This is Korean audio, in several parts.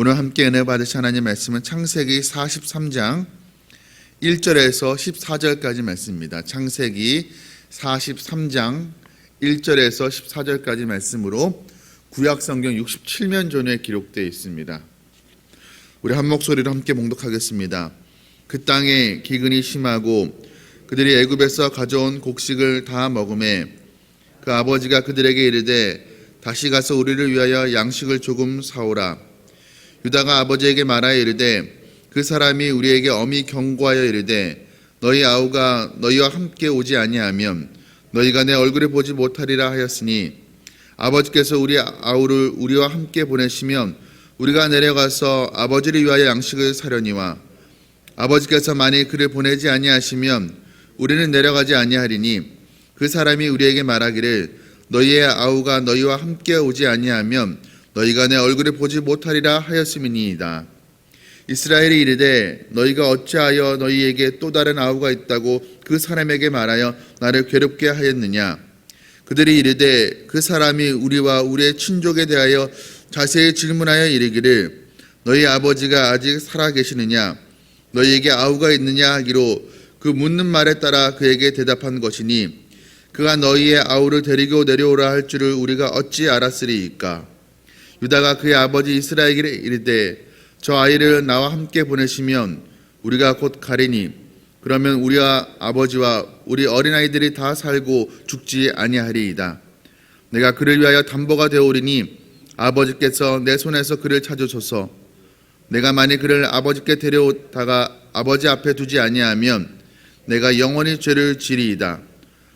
오늘 함께 은혜 받으실 하나님의 말씀은 창세기 43장 1절에서 14절까지 말씀입니다. 창세기 43장 1절에서 14절까지 말씀으로 구약성경 67면 전에 기록되어 있습니다. 우리 한 목소리로 함께 봉독하겠습니다. 그 땅에 기근이 심하고 그들이 애굽에서 가져온 곡식을 다 먹음에 그 아버지가 그들에게 이르되 다시 가서 우리를 위하여 양식을 조금 사오라. 유다가 아버지에게 말하여 이르되 그 사람이 우리에게 엄히 경고하여 이르되 너희 아우가 너희와 함께 오지 아니하면 너희가 내 얼굴을 보지 못하리라 하였으니 아버지께서 우리 아우를 우리와 함께 보내시면 우리가 내려가서 아버지를 위하여 양식을 사려니와 아버지께서 만일 그를 보내지 아니하시면 우리는 내려가지 아니하리니 그 사람이 우리에게 말하기를 너희의 아우가 너희와 함께 오지 아니하면 너희가 내 얼굴을 보지 못하리라 하였음이니이다. 이스라엘이 이르되 너희가 어찌하여 너희에게 또 다른 아우가 있다고 그 사람에게 말하여 나를 괴롭게 하였느냐. 그들이 이르되 그 사람이 우리와 우리의 친족에 대하여 자세히 질문하여 이르기를 너희 아버지가 아직 살아 계시느냐 너희에게 아우가 있느냐 하기로 그 묻는 말에 따라 그에게 대답한 것이니 그가 너희의 아우를 데리고 내려오라 할 줄을 우리가 어찌 알았으리이까. 유다가 그의 아버지 이스라엘에게 이르되 저 아이를 나와 함께 보내시면 우리가 곧 가리니 그러면 우리와 아버지와 우리 어린아이들이 다 살고 죽지 아니하리이다. 내가 그를 위하여 담보가 되오리니 아버지께서 내 손에서 그를 찾으소서. 내가 만일 그를 아버지께 데려오다가 아버지 앞에 두지 아니하면 내가 영원히 죄를 지리이다.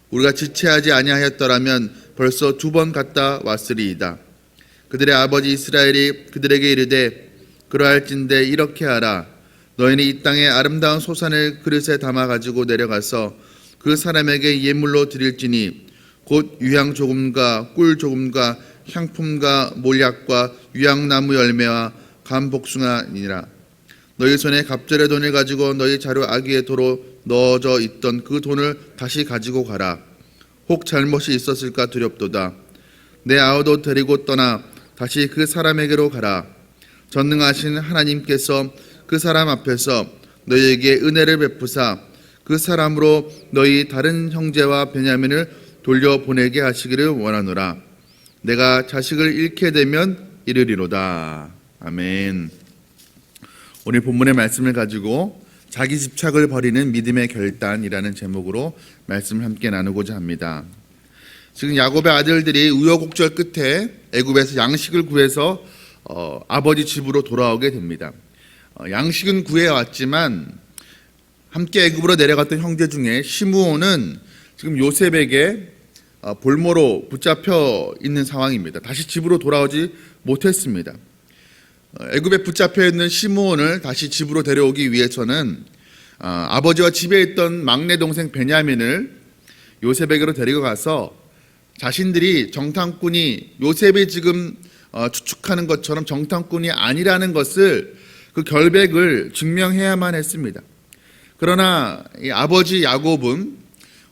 우리가 지체하지 아니하였더라면 벌써 2번 갔다 왔으리이다. 그들의 아버지 이스라엘이 그들에게 이르되 그러할진대 이렇게 하라. 너희는 이 땅의 아름다운 소산을 그릇에 담아 가지고 내려가서 그 사람에게 예물로 드릴지니 곧 유향 조금과 꿀 조금과 향품과 몰약과 유향나무 열매와 감복숭아니라. 너희 손에 갑절의 돈을 가지고 너희 자루 아기의 도로 넣어져 있던 그 돈을 다시 가지고 가라. 혹 잘못이 있었을까 두렵도다. 내 아우도 데리고 떠나 다시 그 사람에게로 가라. 전능하신 하나님께서 그 사람 앞에서 너희에게 은혜를 베푸사 그 사람으로 너희 다른 형제와 베냐민을 돌려보내게 하시기를 원하노라. 내가 자식을 잃게 되면 이르리로다. 아멘. 오늘 본문의 말씀을 가지고 자기 집착을 버리는 믿음의 결단이라는 제목으로 말씀을 함께 나누고자 합니다. 지금 야곱의 아들들이 우여곡절 끝에 애굽에서 양식을 구해서 아버지 집으로 돌아오게 됩니다. 양식은 구해왔지만 함께 애굽으로 내려갔던 형제 중에 시므온은 지금 요셉에게 볼모로 붙잡혀 있는 상황입니다. 다시 집으로 돌아오지 못했습니다. 애굽에 붙잡혀 있는 시므온을 다시 집으로 데려오기 위해서는 아버지와 집에 있던 막내 동생 베냐민을 요셉에게로 데리고 가서 자신들이 정탐꾼이 요셉이 지금 추측하는 것처럼 정탐꾼이 아니라는 것을 그 결백을 증명해야만 했습니다. 그러나 이 아버지 야곱은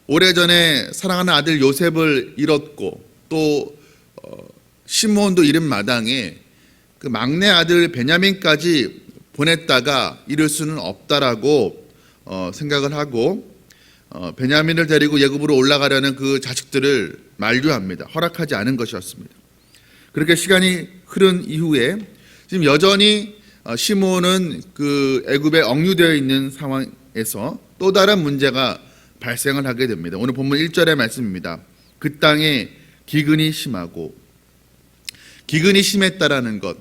오래전에 사랑하는 아들 요셉을 잃었고 또 시므온도 잃은 마당에 그 막내 아들 베냐민까지 보냈다가 잃을 수는 없다라고 생각을 하고 베냐민을 데리고 애굽으로 올라가려는 그 자식들을 만류합니다. 허락하지 않은 것이었습니다. 그렇게 시간이 흐른 이후에 지금 여전히 시므온은 그 애굽에 억류되어 있는 상황에서 또 다른 문제가 발생을 하게 됩니다. 오늘 본문 1절의 말씀입니다. 그 땅에 기근이 심하고, 기근이 심했다라는 것,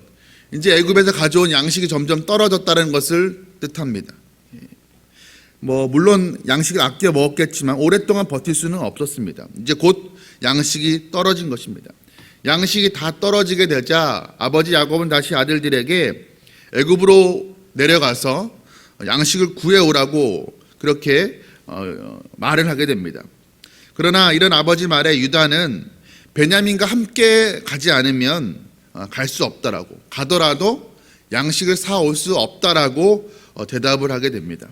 이제 애굽에서 가져온 양식이 점점 떨어졌다는 것을 뜻합니다. 물론 양식을 아껴 먹었겠지만 오랫동안 버틸 수는 없었습니다. 이제 곧 양식이 떨어진 것입니다. 양식이 다 떨어지게 되자 아버지 야곱은 다시 아들들에게 애굽으로 내려가서 양식을 구해오라고 그렇게 말을 하게 됩니다. 그러나 이런 아버지 말에 유다는 베냐민과 함께 가지 않으면 갈 수 없다라고, 가더라도 양식을 사올 수 없다라고 대답을 하게 됩니다.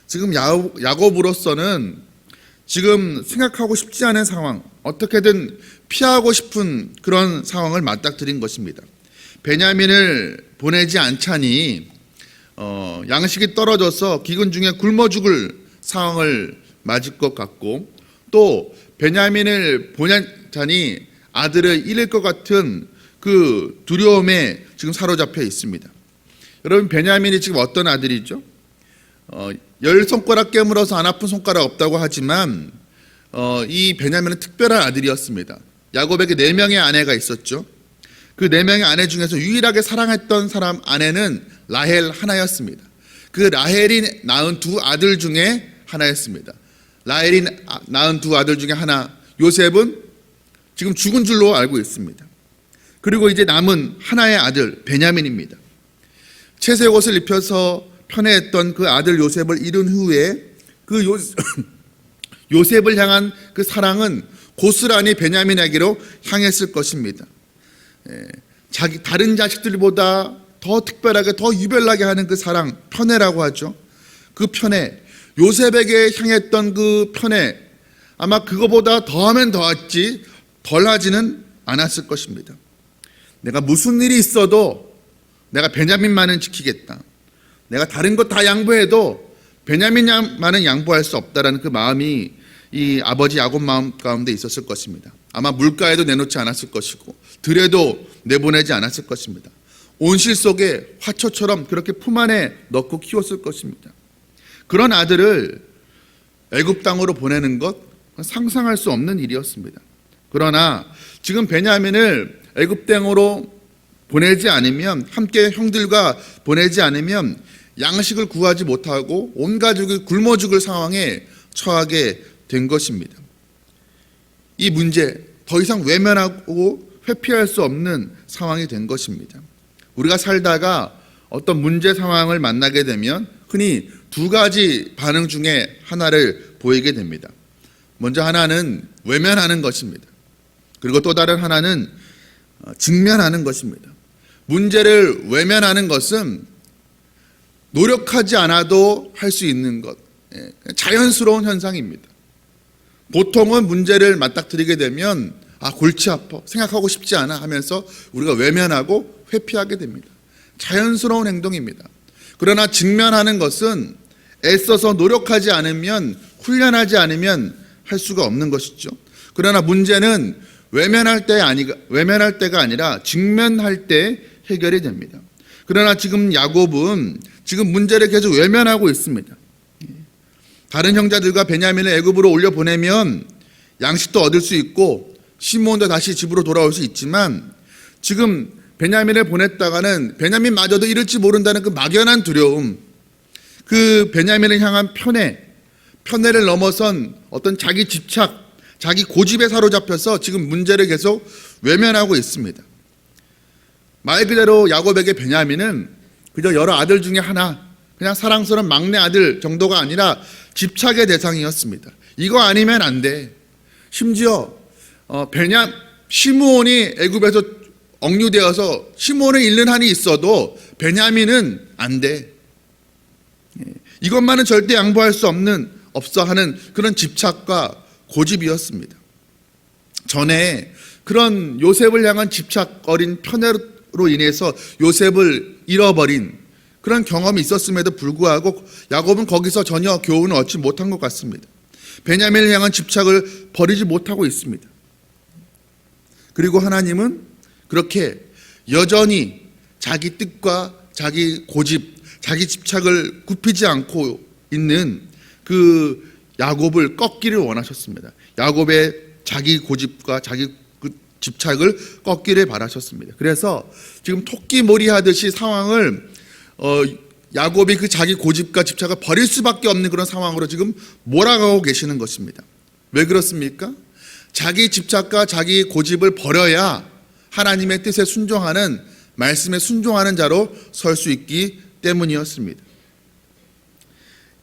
지금 야곱으로서는 지금 생각하고 싶지 않은 상황, 어떻게든 피하고 싶은 그런 상황을 맞닥뜨린 것입니다. 베냐민을 보내지 않자니 양식이 떨어져서 기근 중에 굶어 죽을 상황을 맞을 것 같고, 또 베냐민을 보내자니 아들을 잃을 것 같은 그 두려움에 지금 사로잡혀 있습니다. 여러분, 베냐민이 지금 어떤 아들이죠? 10손가락 깨물어서 안 아픈 손가락 없다고 하지만 이 베냐민은 특별한 아들이었습니다. 야곱에게 4명의 아내가 있었죠. 그 4명의 아내 중에서 유일하게 사랑했던 사람 아내는 라헬 하나였습니다. 그 라헬이 낳은 2 아들 중에 하나였습니다. 라헬이 낳은 2 아들 중에 하나, 요셉은 지금 죽은 줄로 알고 있습니다. 그리고 이제 남은 하나의 아들 베냐민입니다. 채색 옷을 입혀서 편애했던 그 아들 요셉을 잃은 후에 그 요셉을 향한 그 사랑은 고스란히 베냐민에게로 향했을 것입니다. 자기 다른 자식들보다 더 특별하게, 더 유별나게 하는 그 사랑, 편애라고 하죠. 그 편애, 요셉에게 향했던 그 편애, 아마 그거보다 더하면 더했지 덜하지는 않았을 것입니다. 내가 무슨 일이 있어도 내가 베냐민만은 지키겠다. 내가 다른 것 다 양보해도 베냐민만은 양보할 수 없다라는 그 마음이 이 아버지 야곱 마음 가운데 있었을 것입니다. 아마 물가에도 내놓지 않았을 것이고 들에도 내보내지 않았을 것입니다. 온실 속에 화초처럼 그렇게 품 안에 넣고 키웠을 것입니다. 그런 아들을 애굽 땅으로 보내는 것, 상상할 수 없는 일이었습니다. 그러나 지금 베냐민을 애굽 땅으로 보내지 않으면, 함께 형들과 보내지 않으면 양식을 구하지 못하고 온 가족이 굶어 죽을 상황에 처하게 된 것입니다. 이 문제, 더 이상 외면하고 회피할 수 없는 상황이 된 것입니다. 우리가 살다가 어떤 문제 상황을 만나게 되면 흔히 2 가지 반응 중에 하나를 보이게 됩니다. 먼저 하나는 외면하는 것입니다. 그리고 또 다른 하나는 직면하는 것입니다. 문제를 외면하는 것은 노력하지 않아도 할 수 있는 것, 자연스러운 현상입니다. 보통은 문제를 맞닥뜨리게 되면 골치 아파, 생각하고 싶지 않아 하면서 우리가 외면하고 회피하게 됩니다. 자연스러운 행동입니다. 그러나 직면하는 것은 애써서 노력하지 않으면, 훈련하지 않으면 할 수가 없는 것이죠. 그러나 문제는 외면할 때가 아니라 직면할 때 해결이 됩니다. 그러나 지금 야곱은 지금 문제를 계속 외면하고 있습니다. 다른 형제들과 베냐민을 애굽으로 올려보내면 양식도 얻을 수 있고 시므온도 다시 집으로 돌아올 수 있지만, 지금 베냐민을 보냈다가는 베냐민마저도 잃을지 모른다는 그 막연한 두려움, 그 베냐민을 향한 편애를 넘어선 어떤 자기 집착, 자기 고집에 사로잡혀서 지금 문제를 계속 외면하고 있습니다. 말 그대로 야곱에게 베냐민은 그저 여러 아들 중에 하나, 그냥 사랑스러운 막내 아들 정도가 아니라 집착의 대상이었습니다. 이거 아니면 안 돼. 심지어 시므온이 애굽에서 억류되어서 시므온을 잃는 한이 있어도 베냐민은 안 돼. 이것만은 절대 양보할 수 없어 하는 그런 집착과 고집이었습니다. 전에 그런 요셉을 향한 집착 어린 편애로 인해서 요셉을 잃어버린 그런 경험이 있었음에도 불구하고 야곱은 거기서 전혀 교훈을 얻지 못한 것 같습니다. 베냐민을 향한 집착을 버리지 못하고 있습니다. 그리고 하나님은 그렇게 여전히 자기 뜻과 자기 고집, 자기 집착을 굽히지 않고 있는 그 야곱을 꺾기를 원하셨습니다. 야곱의 자기 고집과 자기 집착을 꺾기를 바라셨습니다. 그래서 지금 토끼몰이 하듯이 상황을 야곱이 그 자기 고집과 집착을 버릴 수밖에 없는 그런 상황으로 지금 몰아가고 계시는 것입니다. 왜 그렇습니까? 자기 집착과 자기 고집을 버려야 하나님의 뜻에 순종하는, 말씀에 순종하는 자로 설 수 있기 때문이었습니다.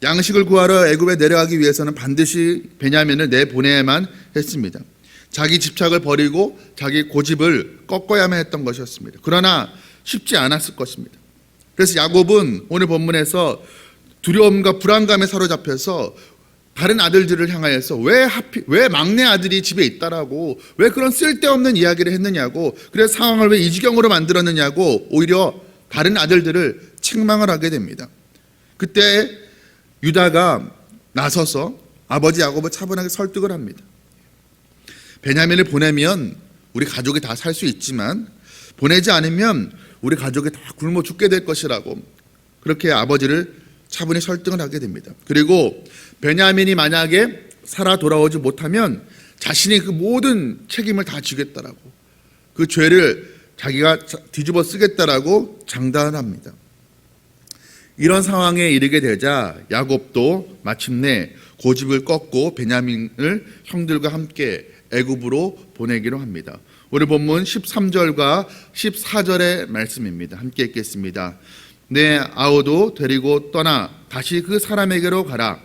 양식을 구하러 애굽에 내려가기 위해서는 반드시 베냐민을 내보내야만 했습니다. 자기 집착을 버리고 자기 고집을 꺾어야만 했던 것이었습니다. 그러나 쉽지 않았을 것입니다. 그래서 야곱은 오늘 본문에서 두려움과 불안감에 사로잡혀서 다른 아들들을 향하여서 왜 막내 아들이 집에 있다라고, 왜 그런 쓸데없는 이야기를 했느냐고, 그래서 상황을 왜 이 지경으로 만들었느냐고 오히려 다른 아들들을 책망을 하게 됩니다. 그때 유다가 나서서 아버지 야곱을 차분하게 설득을 합니다. 베냐민을 보내면 우리 가족이 다 살 수 있지만 보내지 않으면 우리 가족이 다 굶어 죽게 될 것이라고 그렇게 아버지를 차분히 설득을 하게 됩니다. 그리고 베냐민이 만약에 살아 돌아오지 못하면 자신이 그 모든 책임을 다 지겠다라고, 그 죄를 자기가 뒤집어 쓰겠다라고 장담을 합니다. 이런 상황에 이르게 되자 야곱도 마침내 고집을 꺾고 베냐민을 형들과 함께 애굽으로 보내기로 합니다. 오늘 본문 13절과 14절의 말씀입니다. 함께 읽겠습니다. 내 아우도 데리고 떠나 다시 그 사람에게로 가라.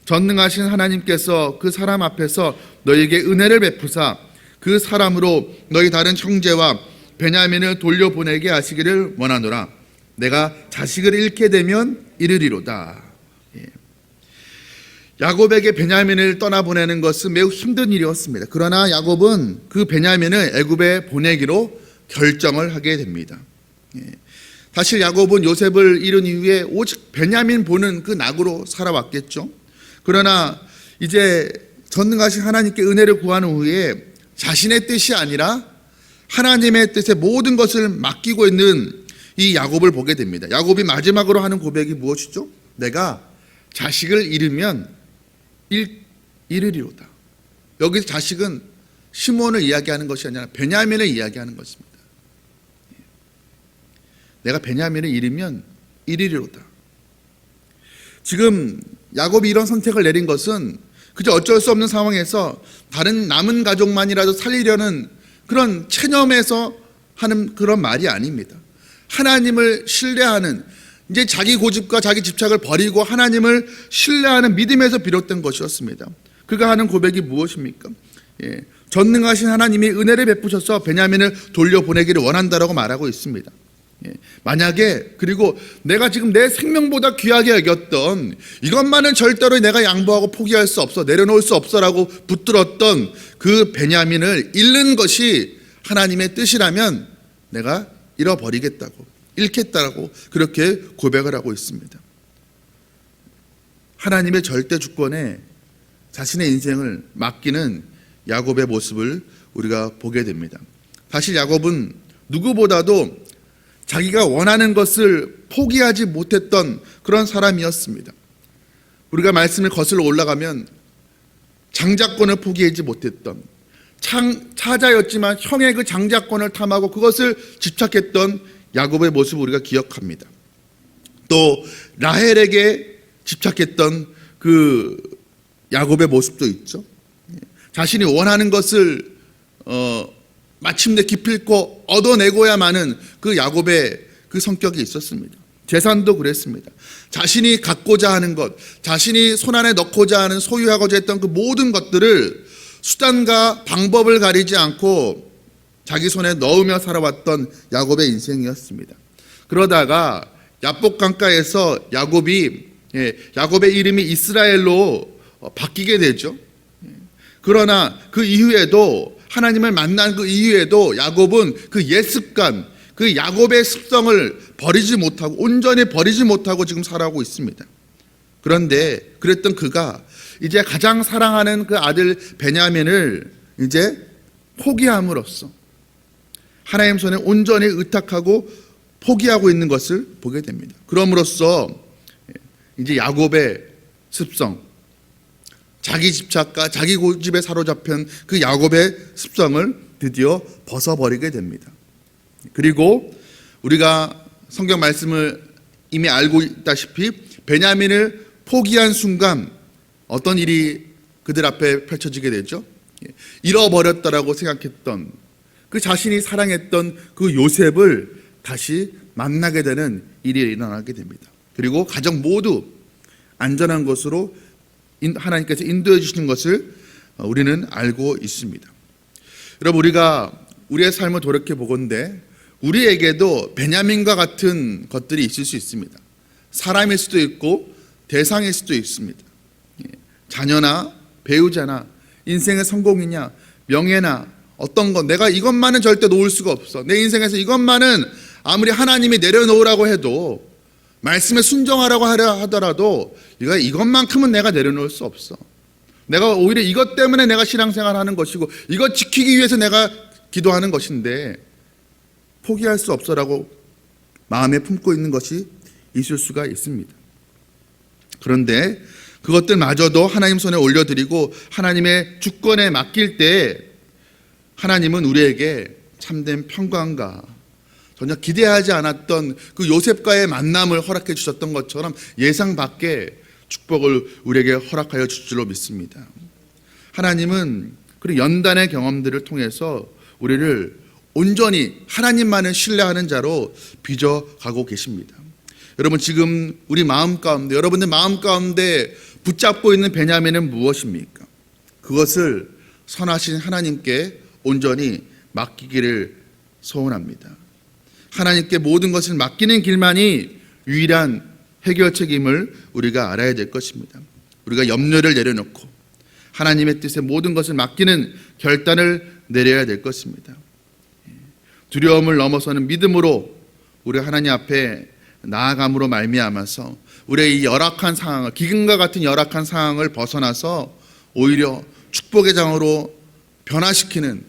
전능하신 하나님께서 그 사람 앞에서 너에게 은혜를 베푸사 그 사람으로 너희 다른 형제와 베냐민을 돌려보내게 하시기를 원하노라. 내가 자식을 잃게 되면 이르리로다. 야곱에게 베냐민을 떠나보내는 것은 매우 힘든 일이었습니다. 그러나 야곱은 그 베냐민을 애굽에 보내기로 결정을 하게 됩니다. 사실 야곱은 요셉을 잃은 이후에 오직 베냐민 보는 그 낙으로 살아왔겠죠. 그러나 이제 전능하신 하나님께 은혜를 구한 후에 자신의 뜻이 아니라 하나님의 뜻에 모든 것을 맡기고 있는 이 야곱을 보게 됩니다. 야곱이 마지막으로 하는 고백이 무엇이죠? 내가 자식을 잃으면 잃으리로다. 여기서 자식은 시몬을 이야기하는 것이 아니라 베냐민을 이야기하는 것입니다. 내가 베냐민을 잃으면 잃으리로다. 지금 야곱이 이런 선택을 내린 것은 그저 어쩔 수 없는 상황에서 다른 남은 가족만이라도 살리려는 그런 체념에서 하는 그런 말이 아닙니다. 하나님을 신뢰하는, 이제 자기 고집과 자기 집착을 버리고 하나님을 신뢰하는 믿음에서 비롯된 것이었습니다. 그가 하는 고백이 무엇입니까? 전능하신 하나님이 은혜를 베푸셔서 베냐민을 돌려보내기를 원한다라고 말하고 있습니다. 만약에, 그리고 내가 지금 내 생명보다 귀하게 여겼던 이것만은 절대로 내가 양보하고 포기할 수 없어, 내려놓을 수 없어라고 붙들었던 그 베냐민을 잃는 것이 하나님의 뜻이라면 내가 잃어버리겠다고, 잃겠다라고 그렇게 고백을 하고 있습니다. 하나님의 절대 주권에 자신의 인생을 맡기는 야곱의 모습을 우리가 보게 됩니다. 사실 야곱은 누구보다도 자기가 원하는 것을 포기하지 못했던 그런 사람이었습니다. 우리가 말씀을 거슬러 올라가면 장자권을 포기하지 못했던, 차자였지만 형의 그 장자권을 탐하고 그것을 집착했던 야곱의 모습을 우리가 기억합니다. 또 라헬에게 집착했던 그 야곱의 모습도 있죠. 자신이 원하는 것을 마침내 기필코 얻어내고야만은 그 야곱의 그 성격이 있었습니다. 재산도 그랬습니다. 자신이 갖고자 하는 것, 자신이 손안에 넣고자 하는, 소유하고자 했던 그 모든 것들을 수단과 방법을 가리지 않고 자기 손에 넣으며 살아왔던 야곱의 인생이었습니다. 그러다가 야복 강가에서 야곱의 이름이 이스라엘로 바뀌게 되죠. 그러나 그 이후에도, 하나님을 만난 그 이후에도 야곱은 그 옛 습관, 그 야곱의 습성을 버리지 못하고, 온전히 버리지 못하고 지금 살아가고 있습니다. 그런데 그랬던 그가 이제 가장 사랑하는 그 아들 베냐민을 이제 포기함으로써 하나님 손에 온전히 의탁하고 포기하고 있는 것을 보게 됩니다. 그럼으로써 이제 야곱의 습성, 자기 집착과 자기 고집에 사로잡힌 그 야곱의 습성을 드디어 벗어버리게 됩니다. 그리고 우리가 성경 말씀을 이미 알고 있다시피 베냐민을 포기한 순간 어떤 일이 그들 앞에 펼쳐지게 되죠? 잃어버렸다라고 생각했던, 그 자신이 사랑했던 그 요셉을 다시 만나게 되는 일이 일어나게 됩니다. 그리고 가정 모두 안전한 곳으로 하나님께서 인도해 주시는 것을 우리는 알고 있습니다. 여러분, 우리가 우리의 삶을 돌이켜 보건대 우리에게도 베냐민과 같은 것들이 있을 수 있습니다. 사람일 수도 있고 대상일 수도 있습니다. 자녀나 배우자나 인생의 성공이냐 명예나 어떤 것, 내가 이것만은 절대 놓을 수가 없어, 내 인생에서 이것만은 아무리 하나님이 내려놓으라고 해도, 말씀에 순종하라고 하더라도 이것만큼은 내가 내려놓을 수 없어. 내가 오히려 이것 때문에 내가 신앙생활하는 것이고 이것 지키기 위해서 내가 기도하는 것인데 포기할 수 없어라고 마음에 품고 있는 것이 있을 수가 있습니다. 그런데 그것들마저도 하나님 손에 올려드리고 하나님의 주권에 맡길 때 하나님은 우리에게 참된 평강과 전혀 기대하지 않았던 그 요셉과의 만남을 허락해 주셨던 것처럼 예상 밖의 축복을 우리에게 허락하여 줄 줄로 믿습니다. 하나님은 그 연단의 경험들을 통해서 우리를 온전히 하나님만을 신뢰하는 자로 빚어가고 계십니다. 여러분, 지금 우리 마음 가운데, 여러분들 마음 가운데 붙잡고 있는 베냐민은 무엇입니까? 그것을 선하신 하나님께 온전히 맡기기를 소원합니다. 하나님께 모든 것을 맡기는 길만이 유일한 해결책임을 우리가 알아야 될 것입니다. 우리가 염려를 내려놓고 하나님의 뜻에 모든 것을 맡기는 결단을 내려야 될 것입니다. 두려움을 넘어서는 믿음으로 우리 하나님 앞에 나아감으로 말미암아서 우리의 이 열악한 상황을, 기근과 같은 열악한 상황을 벗어나서 오히려 축복의 장으로 변화시키는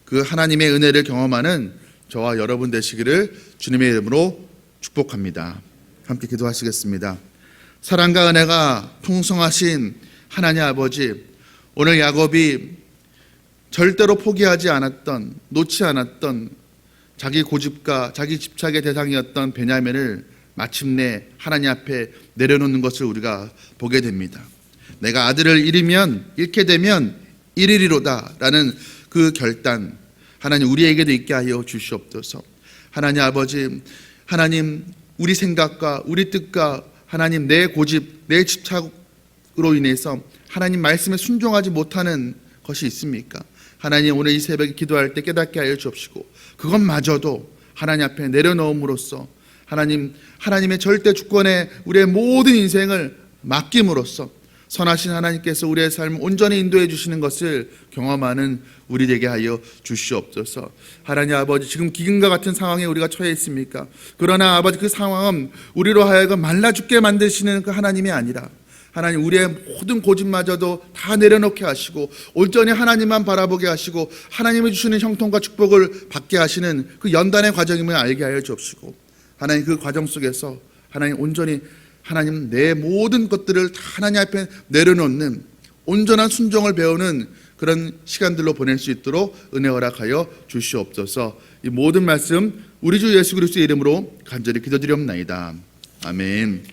그 하나님의 은혜를 경험하는 저와 여러분 되시기를 주님의 이름으로 축복합니다. 함께 기도하시겠습니다. 사랑과 은혜가 풍성하신 하나님 아버지, 오늘 야곱이 절대로 포기하지 않았던, 놓지 않았던 자기 고집과 자기 집착의 대상이었던 베냐민을 마침내 하나님 앞에 내려놓는 것을 우리가 보게 됩니다. 내가 아들을 잃게 되면 잃으리로다 라는 그 결단, 하나님 우리에게도 있게 하여 주시옵소서. 하나님 아버지, 하나님 우리 생각과 우리 뜻과 하나님 내 고집, 내 집착으로 인해서 하나님 말씀에 순종하지 못하는 것이 있습니까? 하나님 오늘 이 새벽에 기도할 때 깨닫게 하여 주옵시고 그것마저도 하나님 앞에 내려놓음으로써 하나님의 절대 주권에 우리의 모든 인생을 맡김으로써 선하신 하나님께서 우리의 삶을 온전히 인도해 주시는 것을 경험하는 우리 되게 하여 주시옵소서. 하나님 아버지, 지금 기근과 같은 상황에 우리가 처해 있습니까? 그러나 아버지, 그 상황은 우리로 하여금 말라 죽게 만드시는 그 하나님이 아니라 하나님 우리의 모든 고집마저도 다 내려놓게 하시고 온전히 하나님만 바라보게 하시고 하나님이 주시는 형통과 축복을 받게 하시는 그 연단의 과정임을 알게 하여 주옵시고 하나님 그 과정 속에서 하나님 온전히 하나님 내 모든 것들을 다 하나님 앞에 내려놓는 온전한 순종을 배우는 그런 시간들로 보낼 수 있도록 은혜 허락하여 주시옵소서. 이 모든 말씀 우리 주 예수 그리스도의 이름으로 간절히 기도드리옵나이다. 아멘.